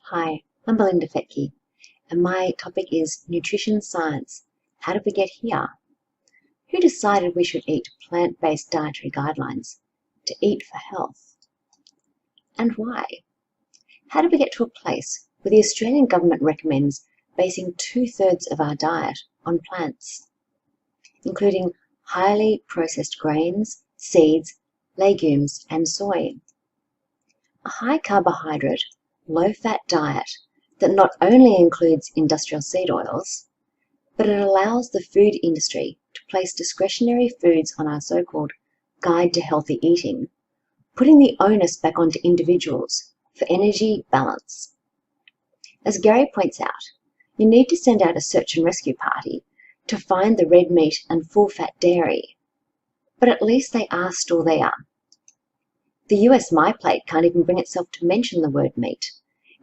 Hi, I'm Belinda Fettke, and my topic is nutrition science. How did we get here? Who decided we should eat plant-based dietary guidelines to eat for health? And why? How did we get to a place where the Australian government recommends basing 2/3 of our diet on plants, including highly processed grains, seeds, legumes, and soy? A high-carbohydrate, low-fat diet that not only includes industrial seed oils, but it allows the food industry to place discretionary foods on our so-called Guide to Healthy Eating, putting the onus back onto individuals for energy balance. As Gary points out, you need to send out a search and rescue party to find the red meat and full-fat dairy, but at least they are still there. The US MyPlate can't even bring itself to mention the word meat.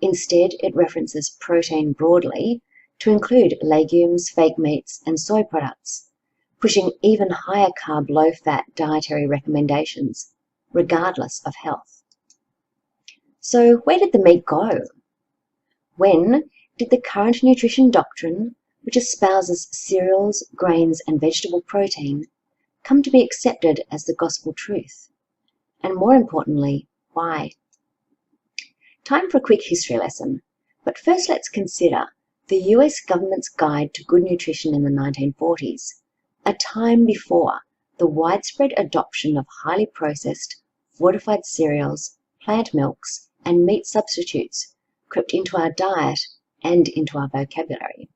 Instead, it references protein broadly to include legumes, fake meats, and soy products, pushing even higher carb, low-fat dietary recommendations, regardless of health. So where did the meat go? When did the current nutrition doctrine, which espouses cereals, grains, and vegetable protein, come to be accepted as the gospel truth? And more importantly, why? Time for a quick history lesson, but first let's consider the US government's guide to good nutrition in the 1940s, a time before the widespread adoption of highly processed, fortified cereals, plant milks, and meat substitutes crept into our diet and into our vocabulary.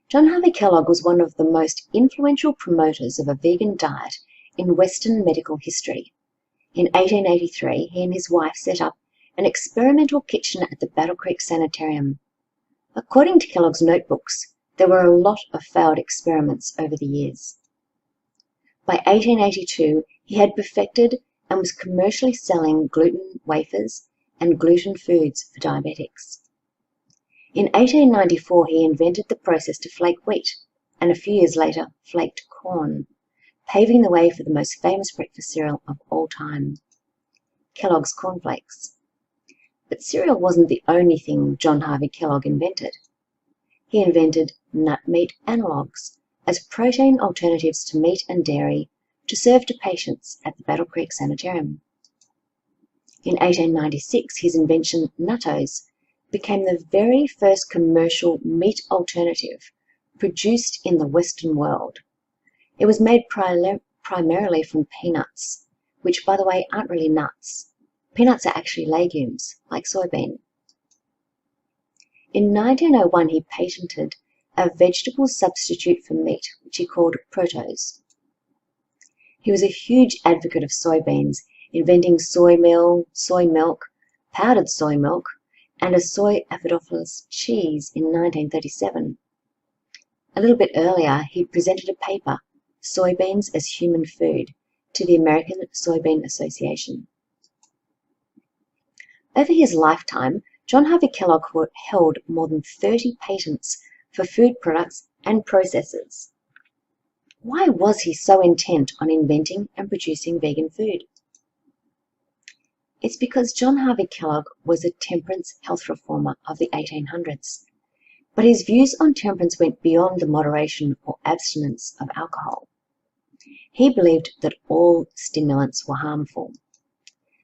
John Harvey Kellogg was one of the most influential promoters of a vegan diet in Western medical history. In 1883, he and his wife set up an experimental kitchen at the Battle Creek Sanitarium. According to Kellogg's notebooks, there were a lot of failed experiments over the years. By 1882, he had perfected and was commercially selling gluten wafers and gluten foods for diabetics. In 1894, he invented the process to flake wheat, and a few years later, flaked corn, paving the way for the most famous breakfast cereal of all time, Kellogg's cornflakes. But cereal wasn't the only thing John Harvey Kellogg invented. He invented nut meat analogues as protein alternatives to meat and dairy to serve to patients at the Battle Creek Sanitarium. In 1896, his invention, Nuttos, became the very first commercial meat alternative produced in the Western world. It was made primarily from peanuts, which, by the way, aren't really nuts. Peanuts are actually legumes, like soybean. In 1901, he patented a vegetable substitute for meat, which he called Protos. He was a huge advocate of soybeans, inventing soy meal, soy milk, powdered soy milk, and a soy acidophilus cheese in 1937. A little bit earlier, he presented a paper, Soybeans as Human Food, to the American Soybean Association. Over his lifetime, John Harvey Kellogg held more than 30 patents for food products and processes. Why was he so intent on inventing and producing vegan food? It's because John Harvey Kellogg was a temperance health reformer of the 1800s. But his views on temperance went beyond the moderation or abstinence of alcohol. He believed that all stimulants were harmful.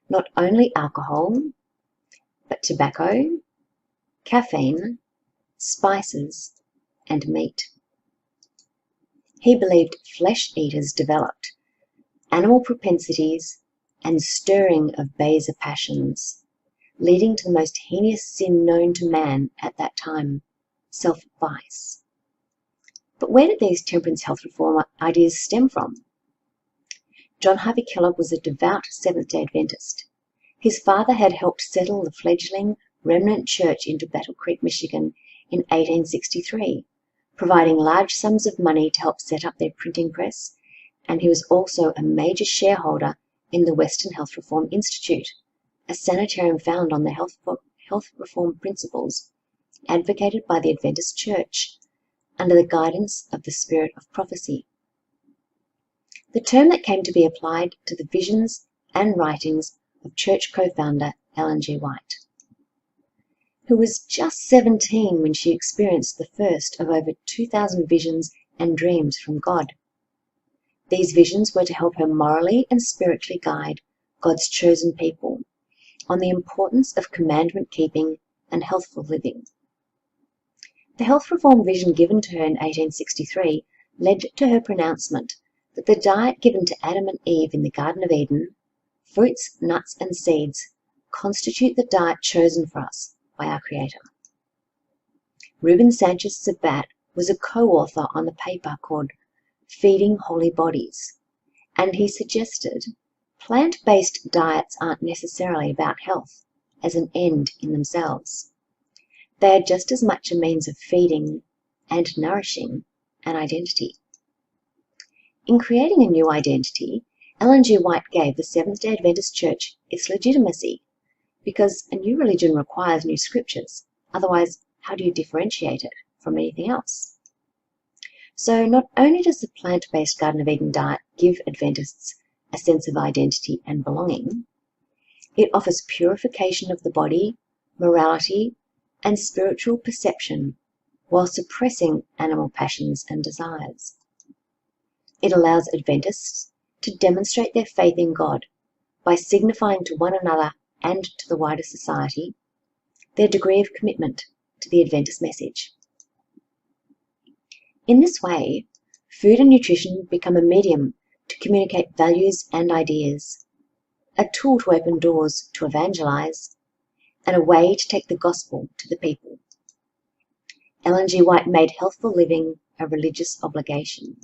Not only alcohol, but tobacco, caffeine, spices, and meat. He believed flesh eaters developed animal propensities and stirring of baser passions, leading to the most heinous sin known to man at that time, self-vice. But where did these temperance health reform ideas stem from? John Harvey Kellogg was a devout Seventh-day Adventist. His father had helped settle the fledgling remnant church into Battle Creek, Michigan in 1863, providing large sums of money to help set up their printing press, and he was also a major shareholder in the Western Health Reform Institute, a sanitarium found on the health reform principles advocated by the Adventist Church under the guidance of the Spirit of Prophecy, the term that came to be applied to the visions and writings of church co-founder Ellen G. White. who was just 17 when she experienced the first of over 2,000 visions and dreams from God. These visions were to help her morally and spiritually guide God's chosen people on the importance of commandment keeping and healthful living. The health reform vision given to her in 1863 led to her pronouncement that the diet given to Adam and Eve in the Garden of Eden, fruits, nuts, and seeds, constitute the diet chosen for us by our Creator. Ruben Sanchez Sabat was a co-author on the paper called Feeding Holy Bodies, and he suggested plant-based diets aren't necessarily about health as an end in themselves. They are just as much a means of feeding and nourishing an identity. In creating a new identity, Ellen G. White gave the Seventh-day Adventist Church its legitimacy, because a new religion requires new scriptures. Otherwise, how do you differentiate it from anything else? So not only does the plant-based Garden of Eden diet give Adventists a sense of identity and belonging, it offers purification of the body, morality, and spiritual perception while suppressing animal passions and desires. It allows Adventists to demonstrate their faith in God by signifying to one another and to the wider society their degree of commitment to the Adventist message. In this way, food and nutrition become a medium to communicate values and ideas, a tool to open doors to evangelize, and a way to take the gospel to the people. Ellen G. White made healthful living a religious obligation.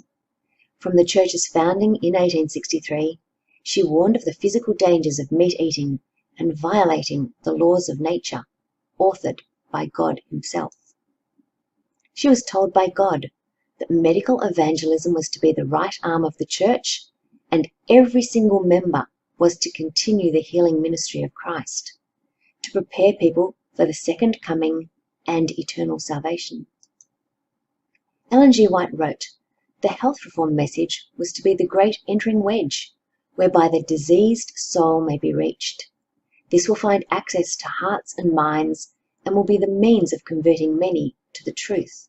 From the Church's founding in 1863, she warned of the physical dangers of meat eating and violating the laws of nature, authored by God Himself. She was told by God that medical evangelism was to be the right arm of the Church, and every single member was to continue the healing ministry of Christ, to prepare people for the second coming and eternal salvation. Ellen G. White wrote, "The health reform message was to be the great entering wedge, whereby the diseased soul may be reached. This will find access to hearts and minds and will be the means of converting many to the truth."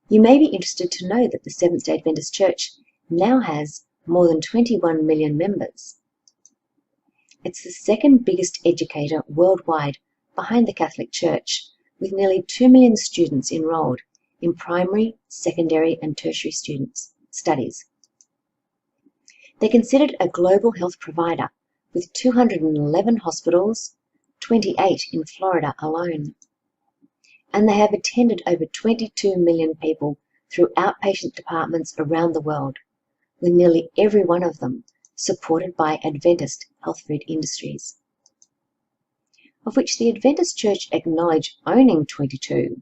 You may be interested to know that the Seventh-day Adventist Church now has more than 21 million members. It's the second biggest educator worldwide behind the Catholic Church, with nearly 2 million students enrolled in primary, secondary, and tertiary studies. They're considered a global health provider with 211 hospitals, 28 in Florida alone. And they have attended over 22 million people through outpatient departments around the world, with nearly every one of them supported by Adventist health food industries, of which the Adventist Church acknowledge owning 22,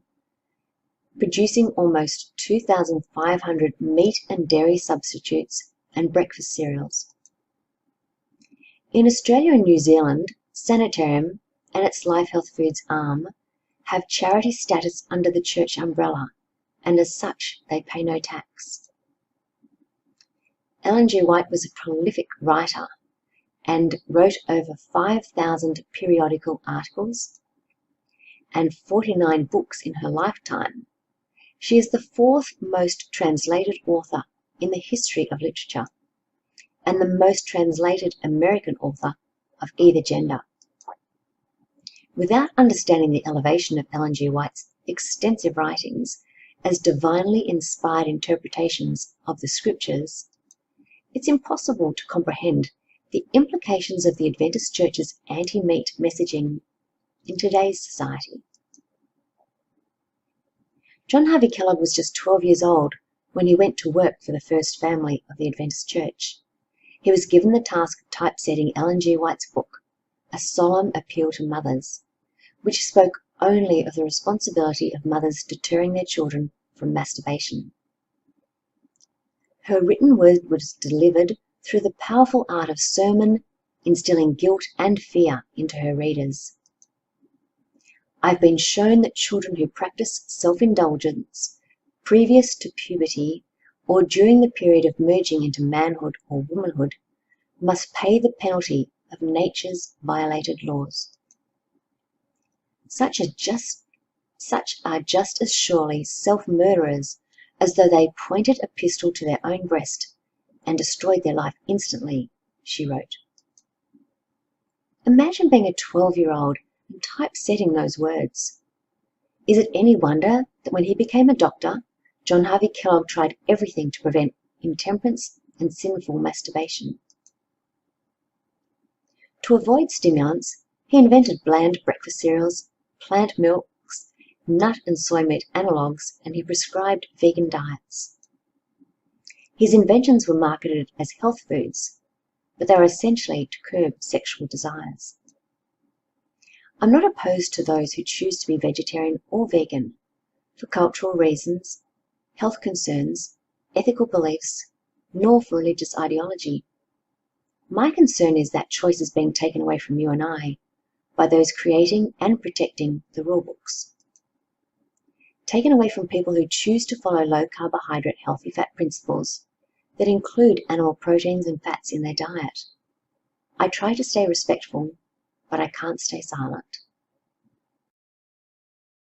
producing almost 2,500 meat and dairy substitutes and breakfast cereals. In Australia and New Zealand, Sanitarium and its Life Health Foods arm have charity status under the Church umbrella, and as such they pay no tax. Ellen G. White was a prolific writer and wrote over 5,000 periodical articles and 49 books in her lifetime. She is the fourth most translated author in the history of literature and the most translated American author of either gender. Without understanding the elevation of Ellen G. White's extensive writings as divinely inspired interpretations of the Scriptures, it's impossible to comprehend the implications of the Adventist Church's anti-meat messaging in today's society. John Harvey Kellogg was just 12 years old when he went to work for the first family of the Adventist Church. He was given the task of typesetting Ellen G. White's book, A Solemn Appeal to Mothers, which spoke only of the responsibility of mothers deterring their children from masturbation. Her written word was delivered through the powerful art of sermon, instilling guilt and fear into her readers. I've been shown that children who practice self-indulgence previous to puberty or during the period of merging into manhood or womanhood must pay the penalty of nature's violated laws. Such are just as surely self-murderers as though they pointed a pistol to their own breast and destroyed their life instantly, she wrote. Imagine being a 12-year-old and typesetting those words. Is it any wonder that when he became a doctor, John Harvey Kellogg tried everything to prevent intemperance and sinful masturbation? To avoid stimulants, he invented bland breakfast cereals, plant milks, nut and soy meat analogues, and he prescribed vegan diets. His inventions were marketed as health foods, but they were essentially to curb sexual desires. I'm not opposed to those who choose to be vegetarian or vegan for cultural reasons, health concerns, ethical beliefs, nor for religious ideology. My concern is that choice is being taken away from you and I by those creating and protecting the rulebooks. Taken away from people who choose to follow low-carbohydrate, healthy fat principles that include animal proteins and fats in their diet. I try to stay respectful, but I can't stay silent.